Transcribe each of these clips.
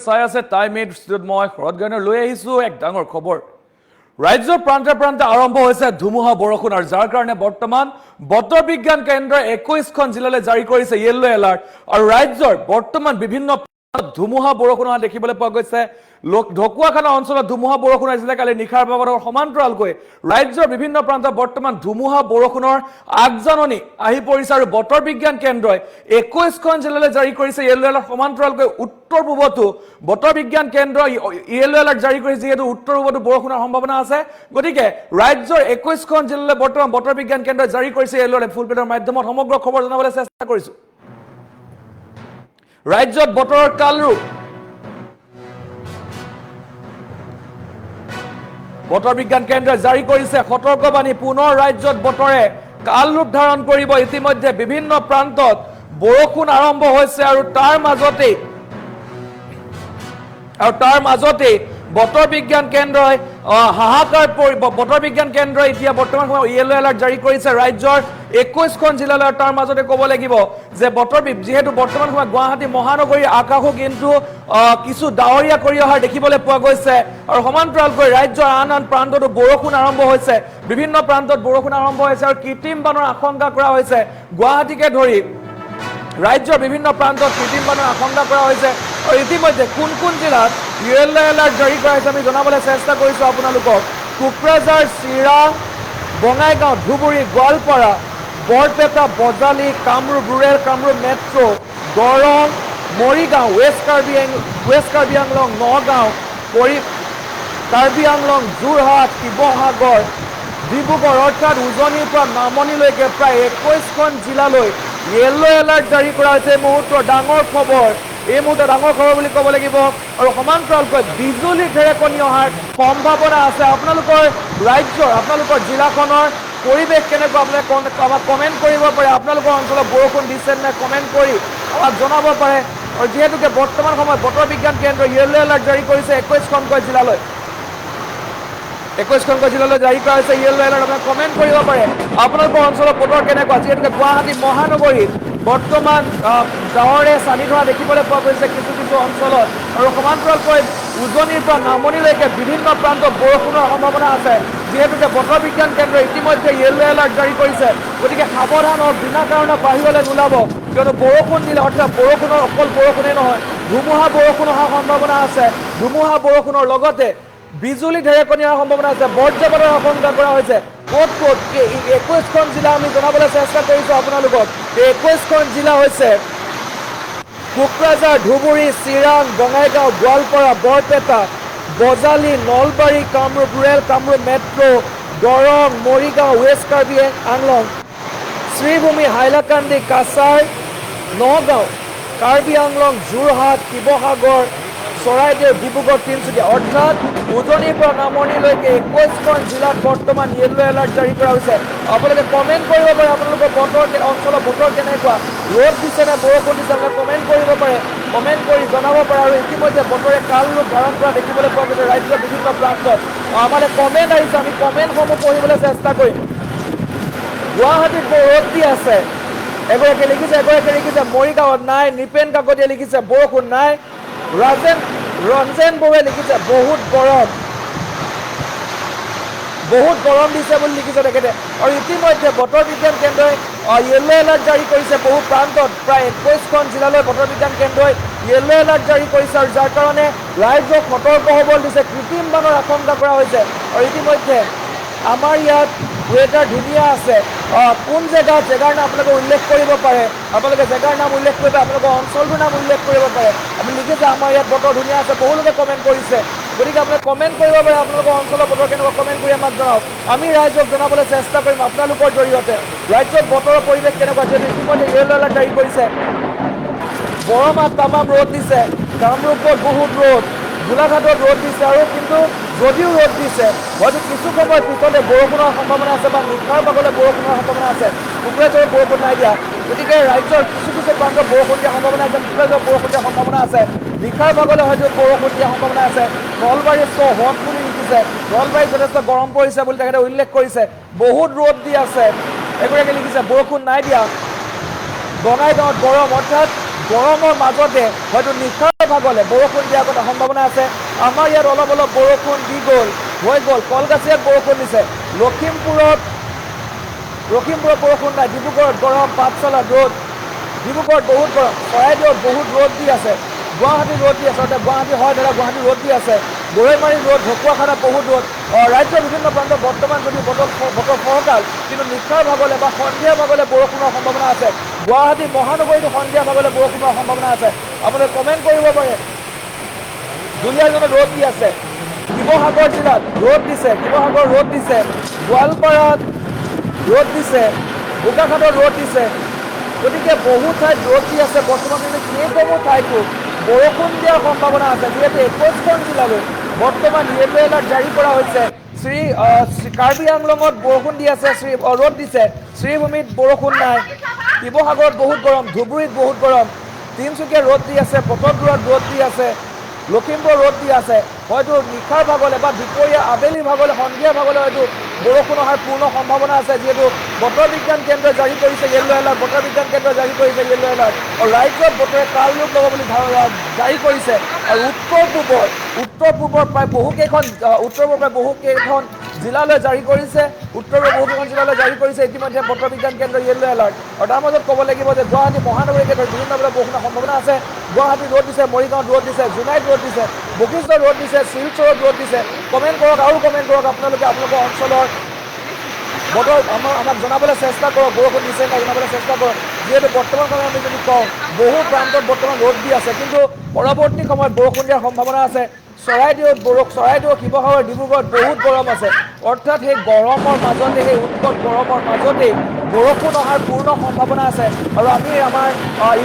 চাই আছে time eight ষ্টুডিঅ'ত মই শৰৎ গায়নে লৈ আহিছো এক ডাঙৰ খবৰ ৰাজ্যৰ প্ৰান্তে প্ৰান্তে আৰম্ভ হৈছে ধুমুহা বৰষুণ আৰু যাৰ কাৰণে বৰ্তমান বতৰ বিজ্ঞান কেন্দ্ৰই 21খন জিলালৈ জাৰি কৰিছে য়েলো এলাৰ্ট আৰু ৰাজ্যৰ বৰ্তমান বিভিন্ন ধুমুহা বৰষুণ হোৱা দেখিবলৈ পোৱা গৈছে ঢকুৱাখানা অঞ্চলত ধুমুহা বৰষুণ আহিছিলে কালি নিশাৰ ভাগৰ সমান্তৰালকৈ ৰাজ্যৰ বিভিন্ন প্ৰান্তত বৰ্তমান ধুমুহা বৰষুণৰ আগজাননী আহি পৰিছে আৰু বতৰ বিজ্ঞান কেন্দ্ৰই 21খন জিলালৈ জাৰি কৰিছে য়েলো এলাৰ্ট সমান্তৰালকৈ উত্তৰ পূবতো বতৰ বিজ্ঞান কেন্দ্ৰই য়েলো এলাৰ্ট জাৰি কৰিছে যিহেতু উত্তৰ পূবতো বৰষুণৰ সম্ভাৱনা আছে গতিকে ৰাজ্যৰ 21খন জিলালৈ বৰ্তমান বতৰ বিজ্ঞান কেন্দ্ৰই জাৰি কৰিছে য়েলো এলাৰ্ট ফুল পেডৰ মাধ্যমত সমগ্ৰ খবৰ জনাবলৈ চেষ্টা কৰিছো ৰাজ্যত বতৰৰ কালৰূপ বতৰ বিজ্ঞান কেন্দ্ৰই জাৰি কৰিছে সতৰ্কবাণী পুনৰ ৰাজ্যত বতৰে কালৰূপ ধাৰণ কৰিব ইতিমধ্যে বিভিন্ন প্ৰান্তত বৰষুণ আৰম্ভ হৈছে আৰু তাৰ মাজতে বতৰ বিজ্ঞান কেন্দ্ৰই হাহাকাৰ বতৰ বিজ্ঞান কেন্দ্ৰই এতিয়া বৰ্তমান সময়ত য়েলো এলাৰ্ট জাৰি কৰিছে ৰাজ্যৰ 21খন জিলালৈ তাৰ মাজতে ক'ব লাগিব যে বতৰ যেহেতু বৰ্তমান সময়ত গুৱাহাটী মহানগৰীৰ আকাশো কিন্তু কিছু ডাৱৰীয়া কৰি অহাৰ দেখিবলৈ পোৱা গৈছে আৰু সমান্তৰালকৈ ৰাজ্যৰ আন প্ৰান্ততো বৰষুণ আৰম্ভ হৈছে বিভিন্ন প্ৰান্তত বৰষুণ আৰম্ভ হৈছে আৰু কৃত্ৰিম বানৰ আশংকা কৰা হৈছে গুৱাহাটীকে ধৰি ৰাজ্যৰ বিভিন্ন প্ৰান্তত কৃত্ৰিম বানৰ আশংকা কৰা হৈছে আৰু ইতিমধ্যে কোন জিলাত য়েলো এলাৰ্ট জাৰি কৰা হৈছে আমি জনাবলৈ চেষ্টা কৰিছো আপোনালোকক Kokrajhar Chirang Bongaigaon Dhubri Goalpara Barpeta Bajali Kamrup rural Kamrup metro' Darrang Morigaon west Karbi Anglong Nagaon Karbi Anglong Jorhat Sivasagar Dibrugarh অৰ্থাৎ উজনিৰ পৰা নামনিলৈকে প্ৰায় 21খন জিলালৈ য়েলো এলাৰ্ট জাৰি কৰা হৈছে এই মুহূৰ্তৰ ডাঙৰ খবৰ বুলি ক'ব লাগিব আৰু সমান্তৰালকৈ বিজুলী ঢেৰেকনি অহাৰ সম্ভাৱনা আছে আপোনালোকৰ ৰাজ্যৰ আপোনালোকৰ জিলাখনৰ পৰিৱেশ কেনেকুৱা আপোনালোকে আমাক কমেণ্ট কৰিব পাৰে আপোনালোকৰ অঞ্চলত বৰষুণ দিছে নে কমেণ্ট কৰি আমাক জনাব পাৰে আৰু যিহেতুকে বৰ্তমান সময়ত বতৰ বিজ্ঞান কেন্দ্ৰই য়েলো এলাৰ্ট জাৰি কৰিছে 21খনকৈ জিলালৈ জাৰি কৰা হৈছে য়েলো এলাৰ্ট আপোনালোকে কমেণ্ট কৰিব পাৰে আপোনালোকৰ অঞ্চলত বতৰ কেনেকুৱা যিহেতুকে গুৱাহাটী মহানগৰীত বৰ্তমান ডাৱৰে চানি ধৰা দেখিবলৈ পোৱা গৈছে কিছু অঞ্চলত আৰু সমান্তৰালকৈ উজনিৰ পৰা নামনিলৈকে বিভিন্ন প্ৰান্তত বৰষুণৰ সম্ভাৱনা আছে যিহেতুকে বতৰ বিজ্ঞান কেন্দ্ৰই ইতিমধ্যে য়েলো এলাৰ্ট জাৰি কৰিছে গতিকে সাৱধান হওক বিনা কাৰণে বাহিৰলৈ নোলাব কিয়নো বৰষুণ দিলে অৰ্থাৎ বৰষুণৰ অকল বৰষুণেই নহয় ধুমুহা বৰষুণ অহাৰ সম্ভাৱনা আছে ধুমুহা বৰষুণৰ লগতে বিজুলী ঢেৰেকনি অহাৰ সম্ভাৱনা আছে বজ্ৰপাতৰ আশংকা কৰা হৈছে ক'ত 21খন জিলা আমি জনাবলৈ চেষ্টা কৰিছোঁ আপোনালোকক 21খন জিলা হৈছে Kokrajhar Dhubri Chirang Bongaigaon Goalpara Barpeta Bajali Nalbari Kamrup rural Kamrup metro' Darrang Morigaon west Karbi Anglong Sribhumi Hailakandi Cachar Nagaon Karbi Anglong Jorhat Sivasagar Charaideo Dibrugarh Tinsukia অৰ্থাৎ উজনিৰ পৰা নামনিলৈকে 21খন জিলাত বৰ্তমান য়েলো এলাৰ্ট জাৰি কৰা হৈছে আপোনালোকে কমেণ্ট কৰিব পাৰে আপোনালোকৰ অঞ্চলৰ বতৰ কেনেকুৱা ৰ'দ দিছে নে বৰষুণ দিছে আপোনালোকে কমেণ্ট কৰিব পাৰে কমেণ্ট কৰি জনাব পাৰে আৰু ইতিমধ্যে বতৰে কালৰূপ ধাৰণ কৰা দেখিবলৈ পোৱা গৈছে ৰাজ্যৰ বিভিন্ন প্ৰান্তত আমালৈ কমেণ্ট আহিছে আমি কমেণ্টসমূহ পঢ়িবলৈ চেষ্টা কৰিম গুৱাহাটীত ৰ'দ দি আছে এগৰাকীয়ে লিখিছে মৰিগাঁৱত নাই নিপেন কাকতিয়ে লিখিছে বৰষুণ নাই ৰঞ্জন বৰুৱাই লিখিছে বহুত গৰম দিছে বুলি লিখিছে তেখেতে আৰু ইতিমধ্যে বতৰ বিজ্ঞান কেন্দ্ৰই য়েলো এলাৰ্ট জাৰি কৰিছে বহু প্ৰান্তত প্ৰায় 21খন জিলালৈ বতৰ বিজ্ঞান কেন্দ্ৰই য়েলো এলাৰ্ট জাৰি কৰিছে আৰু যাৰ কাৰণে ৰাইজক সতৰ্ক হ'বলৈ দিছে কৃত্ৰিম বানৰ আশংকা কৰা হৈছে আৰু ইতিমধ্যে আমাৰ ইয়াত ৱেডাৰ ধুনীয়া আছে কোন জেগাৰ নাম আপোনালোকে উল্লেখ কৰিব পাৰে আপোনালোকে জেগাৰ নাম উল্লেখ কৰিব আপোনালোকৰ অঞ্চলটোৰ নাম উল্লেখ কৰিব পাৰে আপুনি লিখিছে আমাৰ ইয়াত বতৰ ধুনীয়া আছে বহুলোকে কমেণ্ট কৰিছে গতিকে আপোনালোকে কমেণ্ট কৰিব পাৰে আপোনালোকৰ অঞ্চলৰ বতৰ কেনেকুৱা কমেণ্ট কৰি আমাক জনাওক আমি ৰাইজক জনাবলৈ চেষ্টা কৰিম আপোনালোকৰ জৰিয়তে ৰাজ্যত বতৰৰ পৰিৱেশ কেনেকুৱা যিহেতু ইতিমধ্যে য়েলো এলাৰ্ট জাৰি কৰিছে বৰমাত তামাম ৰ'দ দিছে কামৰূপত বহুত ৰ'দ গোলাঘাটত ৰ'দ দিছে আৰু কিন্তু যদিও ৰ'দ দিছে হয়তো কিছু সময়ৰ পিছতে বৰষুণৰ সম্ভাৱনা আছে বা নিশাৰ ভাগলৈ বৰষুণৰ সম্ভাৱনা আছে কোকৰাঝাৰত বৰষুণ নাই দিয়া গতিকে ৰাজ্যৰ কিছু প্ৰান্তত বৰষুণ দিয়াৰ সম্ভাৱনা আছে কোকৰাঝাৰত বৰষুণ দিয়াৰ সম্ভাৱনা আছে নিশাৰ ভাগলৈ হয়তো বৰষুণ দিয়াৰ সম্ভাৱনা আছে নলবাৰীত হট বুলি লিখিছে নলবাৰীত যথেষ্ট গৰম পৰিছে বুলি তেখেতে উল্লেখ কৰিছে বহুত ৰ'দ দি আছে এগৰাকীয়ে লিখিছে বৰষুণ নাই দিয়া বঙাইগাঁৱত গৰম অৰ্থাৎ গৰমৰ মাজতে হয়তো নিশাৰ ভাগলৈ বৰষুণ দিয়াৰ কথা সম্ভাৱনা আছে। আমাৰ ইয়াত অলপ অলপ বৰষুণ দি গ'ল, হৈ গ'ল। কলগাছিয়াত বৰষুণ দিছে, লখিমপুৰত বৰষুণ নাই, ডিব্ৰুগড়ত গৰম, পাঠশালাত ৰ'দ, ডিব্ৰুগড়ত বহুত গৰম, চৰাইদেউত বহুত ৰ'দ দি আছে, গুৱাহাটীত ৰ'দ দি আছে, অৰ্থাৎ গুৱাহাটী হয় দাদা, গুৱাহাটীত ৰ'দ দি আছে, গৰৈমাৰীত ৰ'দ, ঢকুৱাখানাত বহুত ৰ'দ। ৰাজ্যৰ বিভিন্ন প্ৰান্তত বৰ্তমান যদি বতৰ ফৰকাল, কিন্তু নিশাৰ ভাগলৈ বা সন্ধিয়া ভাগলৈ বৰষুণৰ সম্ভাৱনা আছে। গুৱাহাটী মহানগৰীতো সন্ধিয়া ভাগলৈ বৰষুণৰ সম্ভাৱনা আছে। আপোনালোকে কমেণ্ট কৰিব পাৰে। দুলীয়াজানত ৰ'দ দি আছে, শিৱসাগৰ জিলাত ৰ'দ দিছে, শিৱসাগৰ ৰ'দ দিছে, গোৱালপাৰাত ৰ'দ দিছে, বোকাখাটত ৰ'দ দিছে। গতিকে বহু ঠাইত ৰ'দ দি আছে বৰ্তমান, কিন্তু সেইসমূহ ঠাইতো বৰষুণ দিয়াৰ সম্ভাৱনা আছে। যিহেতু 21খন জিলালৈ বৰ্তমান য়েলো এলাৰ্ট জাৰি কৰা হৈছে। কাৰ্বি আংলঙত বৰষুণ দি আছে, ৰ'দ দিছে, শ্ৰীভূমিত বৰষুণ নাই, শিৱসাগৰত বহুত গৰম, ধুবুৰীত বহুত গৰম, তিনিচুকীয়া ৰ'দ দি আছে, পটকদুৰত ৰ'দ দি আছে, লখিমপুৰ ৰ'দ দি আছে। হয়তো নিশাৰ ভাগলৈ বা দুপৰীয়া আবেলি ভাগলৈ, সন্ধিয়া ভাগলৈ হয়তো বৰষুণ অহাৰ পূৰ্ণ সম্ভাৱনা আছে। যিহেতু বতৰ বিজ্ঞান কেন্দ্ৰই জাৰি কৰিছে য়েলো এলাৰ্ট, বতৰ বিজ্ঞান কেন্দ্ৰই জাৰি কৰিছে য়েলো এলাৰ্ট, আৰু ৰাজ্যত বতৰে কাল ৰূপ ল'ব বুলি জাৰি কৰিছে। আৰু উত্তৰ পূবৰ প্ৰায় বহুকেইখন জিলালৈ জাৰি কৰিছে, ইতিমধ্যে বতৰ বিজ্ঞান কেন্দ্ৰই য়েলো এলাৰ্ট। আৰু তাৰ মাজত ক'ব লাগিব যে গুৱাহাটী মহানগৰীকে ধৰি বিভিন্ন বৰষুণৰ সম্ভাৱনা আছে। গুৱাহাটীত ৰ'দ দিছে, মৰিগাঁৱত ৰ'দ দিছে, জোনাইত ৰ'দ দিছে, বশিষ্ঠত ৰ'দ দিছে, শিলচৰত ৰ'দ দিছে। কমেণ্ট কৰক আৰু কমেণ্ট কৰক আপোনালোকে আপোনালোকৰ অঞ্চলৰ বতৰ আমাক জনাবলৈ চেষ্টা কৰক, বৰষুণ দিছে নাই জনাবলৈ চেষ্টা কৰক। যিহেতু বৰ্তমান সময়ত আমি যদি কওঁ বহু প্ৰান্তত বৰ্তমান ৰ'দ দি আছে, কিন্তু পৰৱৰ্তী সময়ত বৰষুণ দিয়াৰ সম্ভাৱনা আছে। চৰাইদেউ, শিৱসাগৰ, ডিব্ৰুগড়ত বহুত গৰম আছে। অৰ্থাৎ সেই গৰমৰ মাজতে, সেই উৎকট গৰমৰ মাজতেই বৰষুণ অহাৰ পূৰ্ণ সম্ভাৱনা আছে। আৰু আমি আমাৰ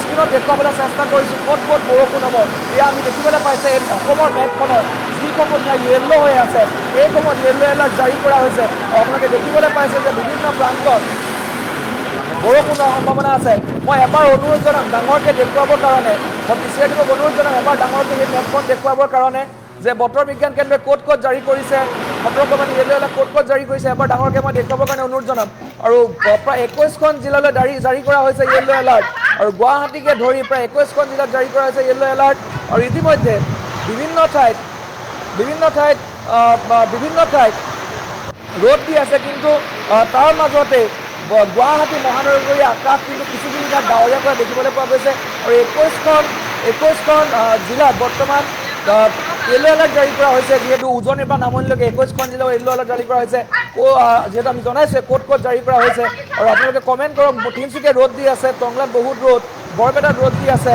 স্ক্ৰীণত দেখুৱাবলৈ চেষ্টা কৰিছোঁ ক'ত ক'ত বৰষুণ হ'ব। এয়া আমি দেখিবলৈ পাইছে এই অসমৰ মেপখনত যিসমূহ ঠাই য়েল্ল' হৈ আছে, এইসমূহত য়েল্ল' এলাৰ্ট জাৰি কৰা হৈছে। আপোনালোকে দেখিবলৈ পাইছে যে বিভিন্ন প্ৰান্তত বৰষুণৰ সম্ভাৱনা আছে। মই এবাৰ অনুৰোধ জনাম ডাঙৰকৈ দেখুৱাবৰ কাৰণে, মই পিছিয়াৰীক অনুৰোধ জনাম এবাৰ ডাঙৰকৈ সেই মেপখন দেখুৱাবৰ কাৰণে, যে বতৰ বিজ্ঞান কেন্দ্ৰই ক'ত ক'ত জাৰি কৰিছে, সতৰ্কবাণী য়েল্ল' এলাৰ্ট ক'ত ক'ত জাৰি কৰিছে, এবাৰ ডাঙৰকৈ মই দেখুৱাবৰ কাৰণে অনুৰোধ জনাম। আৰু প্ৰায় 21খন জিলালৈ জাৰি কৰা হৈছে য়েল্ল' এলাৰ্ট, আৰু গুৱাহাটীকে ধৰি প্ৰায় 21খন জিলাত জাৰি কৰা হৈছে য়েল্ল' এলাৰ্ট। আৰু ইতিমধ্যে বিভিন্ন ঠাইত ৰ'দ দি আছে, কিন্তু তাৰ মাজতে গুৱাহাটী মহানগৰীৰ আকাশ কিন্তু কিছু ঠাইত ডাৱৰীয়া কৰা দেখিবলৈ পোৱা গৈছে। আৰু 21খন জিলাত বৰ্তমান য়েল্ল' এলাৰ্ট জাৰি কৰা হৈছে। যিহেতু উজনিৰ পৰা নামনিলৈকে 21খন জিলাত য়েল্ল' এলাৰ্ট জাৰি কৰা হৈছে। যিহেতু আমি জনাইছোঁ ক'ত ক'ত জাৰি কৰা হৈছে। আৰু আপোনালোকে কমেণ্ট কৰক। তিনিচুকীয়া ৰ'দ দি আছে, টংলাত বহুত ৰ'দ, বৰপেটাত ৰ'দ দি আছে।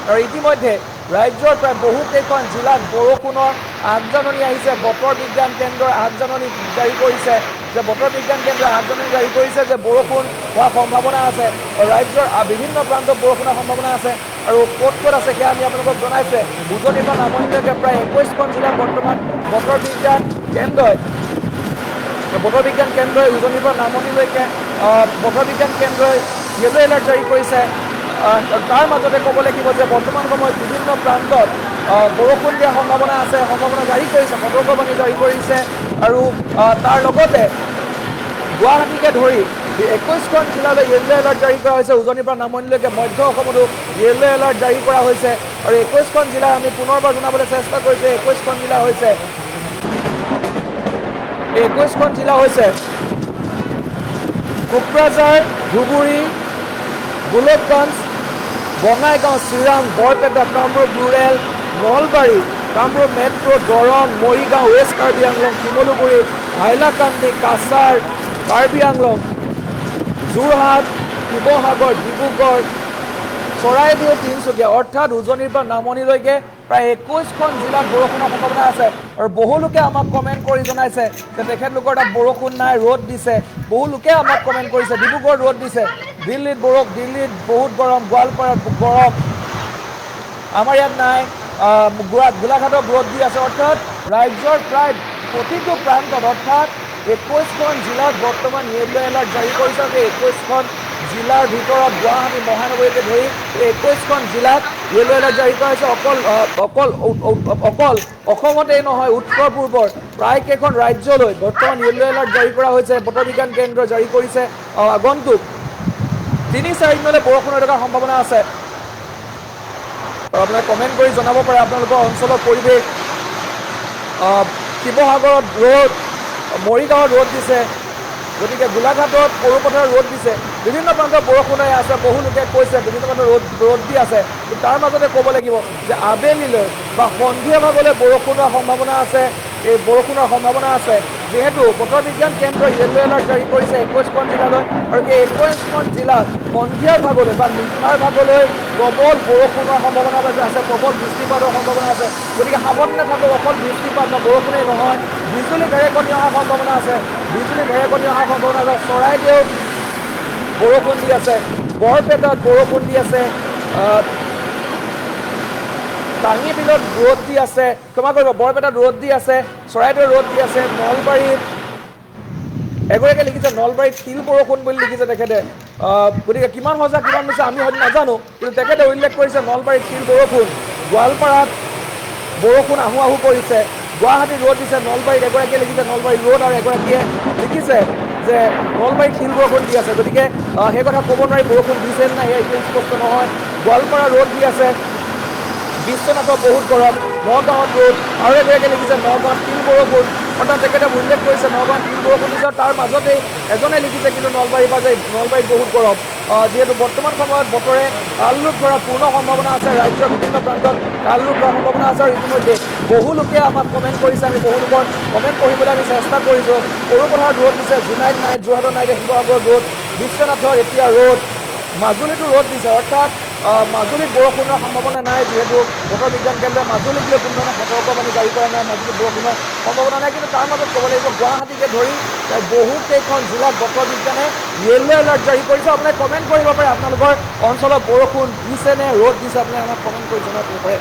আৰু ইতিমধ্যে ৰাজ্যৰ প্ৰায় বহুকেইখন জিলাত বৰষুণৰ আগজাননী আহিছে। বতৰ বিজ্ঞান কেন্দ্ৰই আগজাননী জাৰি কৰিছে যে বৰষুণ হোৱাৰ সম্ভাৱনা আছে। ৰাজ্যৰ বিভিন্ন প্ৰান্তত বৰষুণৰ সম্ভাৱনা আছে। আৰু ক'ত ক'ত আছে সেয়া আমি আপোনালোকক জনাইছে। উজনিৰ পৰা নামনিলৈকে প্ৰায় 21খন জিলাত বৰ্তমান বতৰ বিজ্ঞান কেন্দ্ৰই উজনিৰ পৰা নামনিলৈকে বতৰ বিজ্ঞান কেন্দ্ৰই য়েল্ল' এলাৰ্ট জাৰি কৰিছে। তাৰ মাজতে ক'ব লাগিব যে বৰ্তমান সময়ত বিভিন্ন প্ৰান্তত বৰষুণ দিয়াৰ সম্ভাৱনা আছে, সম্ভাৱনা জাৰি কৰিছে, সতৰ্কবাণী জাৰি কৰিছে। আৰু তাৰ লগতে গুৱাহাটীকে ধৰি 21খন জিলালৈ য়েল্ল' এলাৰ্ট জাৰি কৰা হৈছে। উজনিৰ পৰা নামনিলৈকে মধ্য অসমতো য়েল্ল' এলাৰ্ট জাৰি কৰা হৈছে। আৰু 21খন জিলা আমি পুনৰবাৰ জনাবলৈ চেষ্টা কৰিছোঁ। 21খন জিলা হৈছে Kokrajhar, Dhubri, Golakganj, Bongaigaon, Chirang, Barpeta, Kamrup rural, Nalbari, Kamrup metro', Darrang, Morigaon, west Karbi Anglong, Simaluguri, Hailakandi, Cachar, Karbi Anglong, Jorhat, Sivasagar, Dibrugarh, Charaideo, Tinsukia, অৰ্থাৎ উজনিৰ পৰা নামনিলৈকে প্ৰায় 21খন জিলাত বৰষুণৰ সম্ভাৱনা আছে। আৰু বহু লোকে আমাক কমেণ্ট কৰি জনাইছে যে তেখেতলোকৰ তাত বৰষুণ নাই, ৰ'দ দিছে। বহু লোকে আমাক কমেণ্ট কৰিছে ডিব্ৰুগড়ত ৰ'দ দিছে, দিল্লীত বহুত গৰম, গোৱালপাৰাত গৰম, আমাৰ ইয়াত নাই, গোলাঘাটত ৰ'দ দি আছে। অৰ্থাৎ ৰাজ্যৰ প্ৰায় প্ৰতিটো প্ৰান্তত, অৰ্থাৎ 21খন জিলাত বৰ্তমান য়েল্ল' এলাৰ্ট জাৰি কৰিছে। 21খন জিলাৰ ভিতৰত গুৱাহাটী মহানগৰীকে ধৰি 21খন জিলাত য়েল্ল' এলাৰ্ট জাৰি কৰা হৈছে। অকল অসমতেই নহয়, উত্তৰ পূৰ্বৰ প্ৰায়কেইখন ৰাজ্যলৈ বৰ্তমান য়েল্ল' এলাৰ্ট জাৰি কৰা হৈছে। বতৰ বিজ্ঞান কেন্দ্ৰই জাৰি কৰিছে আগন্তুক 3-4 দিনলৈ বৰষুণ হৈ থকাৰ সম্ভাৱনা আছে। আপোনালোকে কমেণ্ট কৰি জনাব পাৰে আপোনালোকৰ অঞ্চলৰ পৰিৱেশ। শিৱসাগৰত ৰ'দ, মৰিগাঁৱত ৰ'দ দিছে, গতিকে গোলাঘাটত সৰুপথাৰত ৰ'দ দিছে, বিভিন্ন প্ৰান্তত বৰষুণ হৈ আছে। বহু লোকে কৈছে বিভিন্ন প্ৰান্তত ৰ'দ দি আছে। কিন্তু তাৰ মাজতে ক'ব লাগিব যে আবেলিলৈ বা সন্ধিয়া ভাগলৈ বৰষুণ হোৱাৰ সম্ভাৱনা আছে। এই বৰষুণৰ সম্ভাৱনা আছে, যিহেতু বতৰ বিজ্ঞান কেন্দ্ৰই য়েল্ল' এলাৰ্ট জাৰি কৰিছে 21খন জিলালৈ, আৰু এই 21খন জিলাত সন্ধিয়াৰ ভাগলৈ বা নিশাৰ ভাগলৈ প্ৰবল বৰষুণৰ সম্ভাৱনা আছে, প্ৰবল বৃষ্টিপাতৰ সম্ভাৱনা আছে। গতিকে সাৱধানে থাকক, অকল বৃষ্টিপাত বা বৰষুণেই নহয়, বিজুলী ঢেৰেকনি অহাৰ সম্ভাৱনা আছে। বিজুলী ঢেৰেকনি অহাৰ সম্ভাৱনা আছে। চৰাইদেউত বৰষুণ দি আছে, বৰপেটাত বৰষুণ দি আছে, টাঙি বিলত ৰ'দ দি আছে, ক্ষমা কৰিব, বৰপেটাত ৰ'দ দি আছে, চৰাইদেউত ৰ'দ দি আছে, নলবাৰীত এগৰাকীয়ে লিখিছে নলবাৰীত শিল বৰষুণ বুলি লিখিছে তেখেতে। গতিকে কিমান সঁচা কিমান মিছা আমি হয়তো নাজানো, কিন্তু তেখেতে উল্লেখ কৰিছে নলবাৰীত শিল বৰষুণ। গোৱালপাৰাত বৰষুণ আহো আহো কৰিছে, গুৱাহাটীত ৰ'দ দিছে, নলবাৰীত এগৰাকীয়ে লিখিছে নলবাৰীত ৰ'দ, আৰু এগৰাকীয়ে লিখিছে যে নলবাৰীত শিল বৰষুণ দি আছে। গতিকে সেই কথা ক'ব নোৱাৰি বৰষুণ দিছে নাই সেইটো স্পষ্ট নহয়। গোৱালপাৰা ৰ'দ দি আছে, বিশ্বনাথত বহুত গৰম, নগাঁৱত ৰ'দ, আৰু এগৰাকীয়ে লিখিছে নগাঁৱত শিল বৰষুণ। অৰ্থাৎ তেখেতে উল্লেখ কৰিছে নগাঁৱত শিল বৰষুণ দিছে। তাৰ মাজতেই এজনে লিখিছে কিন্তু নলবাৰীৰ পৰা যে নলবাৰীত বহুত গৰম। যিহেতু বৰ্তমান সময়ত বতৰে কালৰূপ ধৰাৰ পূৰ্ণ সম্ভাৱনা আছে, ৰাজ্যৰ বিভিন্ন প্ৰান্তত কালৰূপ ধৰাৰ সম্ভাৱনা আছে। আৰু ইতিমধ্যে বহু লোকে আমাক কমেণ্ট কৰিছে, আমি বহু লোকৰ কমেণ্ট পঢ়িবলৈ আমি চেষ্টা কৰিছোঁ। সৰুপথাৰত ৰ'দ দিছে, জোনাইত নাই, যোৰহাটত নাই, শিৱসাগৰত ৰ'দ, বিশ্বনাথৰ এতিয়া ৰ'দ, মাজুলীতো ৰ'দ দিছে। অৰ্থাৎ মাজুলীত বৰষুণৰ সম্ভাৱনা নাই, যিহেতু বতৰ বিজ্ঞান কেন্দ্ৰই মাজুলীক লৈ কোনো ধৰণৰ সতৰ্কবাণী জাৰি কৰা নাই, মাজুলীত বৰষুণৰ সম্ভাৱনা নাই। কিন্তু তাৰ মাজত ক'ব লাগিব গুৱাহাটীকে ধৰি বহুকেইখন জিলাত বতৰ বিজ্ঞানে য়েল্ল' এলাৰ্ট জাৰি কৰিছে। আপোনালোকে কমেণ্ট কৰিব পাৰে আপোনালোকৰ অঞ্চলত বৰষুণ দিছে নে ৰ'দ দিছে, আপোনালোকে আমাক কমেণ্ট কৰি জনাব পাৰে।